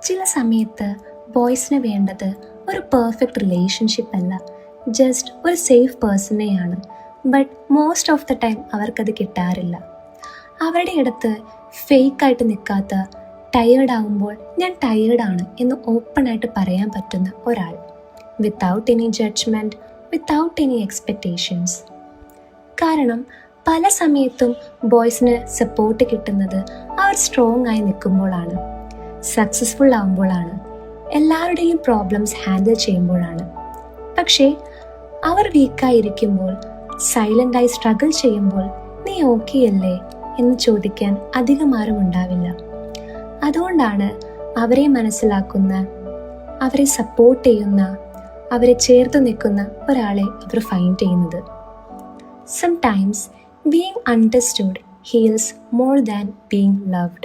ചില സമയത്ത് ബോയ്സിന് വേണ്ടത് ഒരു പെർഫെക്റ്റ് റിലേഷൻഷിപ്പ് അല്ല, ജസ്റ്റ് ഒരു സേഫ് പേഴ്സണെയാണ്. But most of the time അവർക്കത് കിട്ടാറില്ല. അവരുടെ അടുത്ത് ഫേക്കായിട്ട് നിൽക്കാത്ത, ടയേർഡ് ആകുമ്പോൾ ഞാൻ ടയേർഡാണ് എന്ന് ഓപ്പണായിട്ട് പറയാൻ പറ്റുന്ന ഒരാൾ, without any judgement, without any expectations. കാരണം പല സമയത്തും ബോയ്സിന് സപ്പോർട്ട് കിട്ടുന്നത് അവർ സ്ട്രോങ് ആയി നിൽക്കുമ്പോഴാണ്, സക്സസ്ഫുൾ ആകുമ്പോഴാണ്, എല്ലാവരുടെയും പ്രോബ്ലംസ് ഹാൻഡിൽ ചെയ്യുമ്പോഴാണ്. പക്ഷേ അവർ വീക്കായിരിക്കുമ്പോൾ, സൈലൻ്റായി സ്ട്രഗിൾ ചെയ്യുമ്പോൾ നീ ഓക്കെ അല്ലേ എന്ന് ചോദിക്കാൻ അധികം ആരും ഉണ്ടാവില്ല. അതുകൊണ്ടാണ് അവരെ മനസ്സിലാക്കുന്ന, അവരെ സപ്പോർട്ട് ചെയ്യുന്ന, അവരെ ചേർത്ത് നിൽക്കുന്ന ഒരാളെ അവർ ഫൈൻഡ് ചെയ്യുന്നത്. Sometimes being understood heals more than being loved.